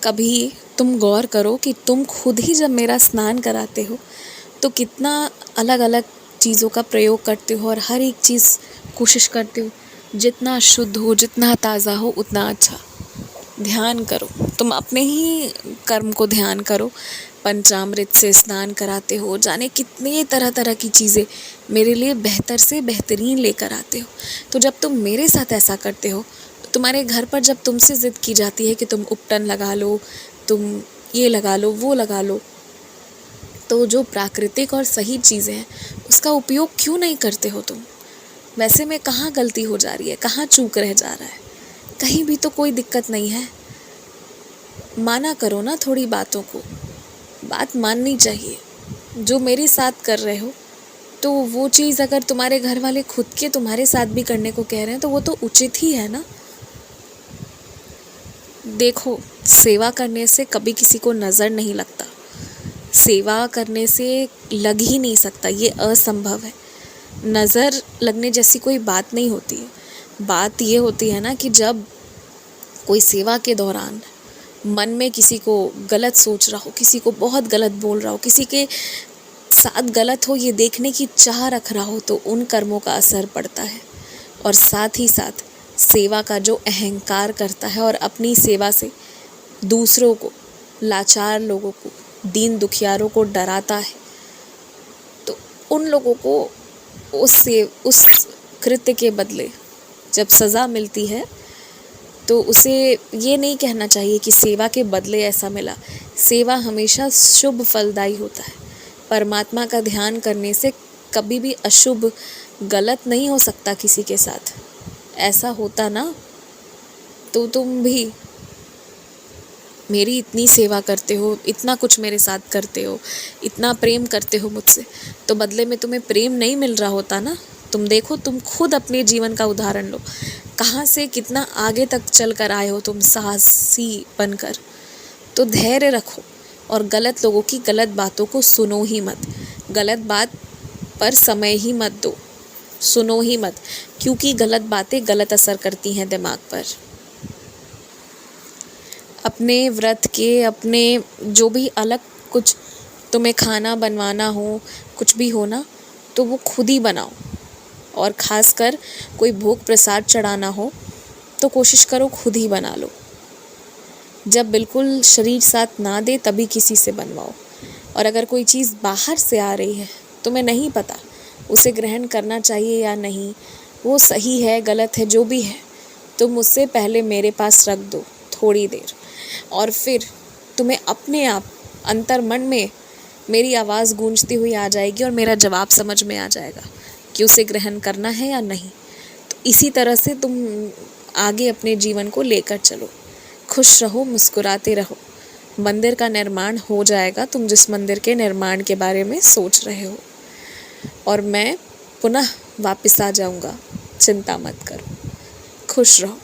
कभी तुम गौर करो कि तुम खुद ही जब मेरा स्नान कराते हो तो कितना अलग अलग चीज़ों का प्रयोग करते हो और हर एक चीज़ कोशिश करते हो जितना शुद्ध हो, जितना ताज़ा हो, उतना अच्छा। ध्यान करो, तुम अपने ही कर्म को ध्यान करो। पंचामृत से स्नान कराते हो, जाने कितने तरह तरह की चीज़ें मेरे लिए बेहतर से बेहतरीन लेकर आते हो। तो जब तुम मेरे साथ ऐसा करते हो, तो तुम्हारे घर पर जब तुमसे ज़िद की जाती है कि तुम उपटन लगा लो, तुम ये लगा लो, वो लगा लो, तो जो प्राकृतिक और सही चीज़ें हैं उसका उपयोग क्यों नहीं करते हो तुम? वैसे में कहाँ गलती हो जा रही है, कहाँ चूक रह जा रहा है? कहीं भी तो कोई दिक्कत नहीं है। माना करो ना थोड़ी बातों को, बात माननी चाहिए। जो मेरे साथ कर रहे हो तो वो चीज़ अगर तुम्हारे घर वाले खुद के तुम्हारे साथ भी करने को कह रहे हैं तो वो तो उचित ही है ना। देखो, सेवा करने से कभी किसी को नज़र नहीं लगता, सेवा करने से लग ही नहीं सकता, ये असंभव है। नज़र लगने जैसी कोई बात नहीं होती है। बात ये होती है ना कि जब कोई सेवा के दौरान मन में किसी को गलत सोच रहा हो, किसी को बहुत गलत बोल रहा हो, किसी के साथ गलत हो ये देखने की चाह रख रहा हो, तो उन कर्मों का असर पड़ता है। और साथ ही साथ सेवा का जो अहंकार करता है और अपनी सेवा से दूसरों को, लाचार लोगों को, दीन दुखियारों को डराता है, तो उन लोगों को उस कृत्य के बदले जब सज़ा मिलती है तो उसे ये नहीं कहना चाहिए कि सेवा के बदले ऐसा मिला। सेवा हमेशा शुभ फलदायी होता है। परमात्मा का ध्यान करने से कभी भी अशुभ, गलत नहीं हो सकता किसी के साथ। ऐसा होता ना तो तुम भी मेरी इतनी सेवा करते हो, इतना कुछ मेरे साथ करते हो, इतना प्रेम करते हो मुझसे, तो बदले में तुम्हें प्रेम नहीं मिल रहा होता ना। तुम देखो, तुम खुद अपने जीवन का उदाहरण लो, कहाँ से कितना आगे तक चल कर आए हो तुम साहसी बनकर। तो धैर्य रखो और गलत लोगों की गलत बातों को सुनो ही मत। गलत बात पर समय ही मत दो, सुनो ही मत, क्योंकि गलत बातें गलत असर करती हैं दिमाग पर। अपने व्रत के, अपने जो भी अलग कुछ तुम्हें खाना बनवाना हो, कुछ भी हो ना, तो वो खुद ही बनाओ। और ख़ासकर कोई भोग प्रसाद चढ़ाना हो तो कोशिश करो खुद ही बना लो। जब बिल्कुल शरीर साथ ना दे तभी किसी से बनवाओ। और अगर कोई चीज़ बाहर से आ रही है, तुम्हें नहीं पता उसे ग्रहण करना चाहिए या नहीं, वो सही है गलत है जो भी है, तुम उससे पहले मेरे पास रख दो थोड़ी देर, और फिर तुम्हें अपने आप अंतर्मन में मेरी आवाज़ गूंजती हुई आ जाएगी और मेरा जवाब समझ में आ जाएगा कि उसे ग्रहण करना है या नहीं। तो इसी तरह से तुम आगे अपने जीवन को लेकर चलो। खुश रहो, मुस्कुराते रहो। मंदिर का निर्माण हो जाएगा, तुम जिस मंदिर के निर्माण के बारे में सोच रहे हो, और मैं पुनः वापस आ जाऊंगा, चिंता मत करो। खुश रहो।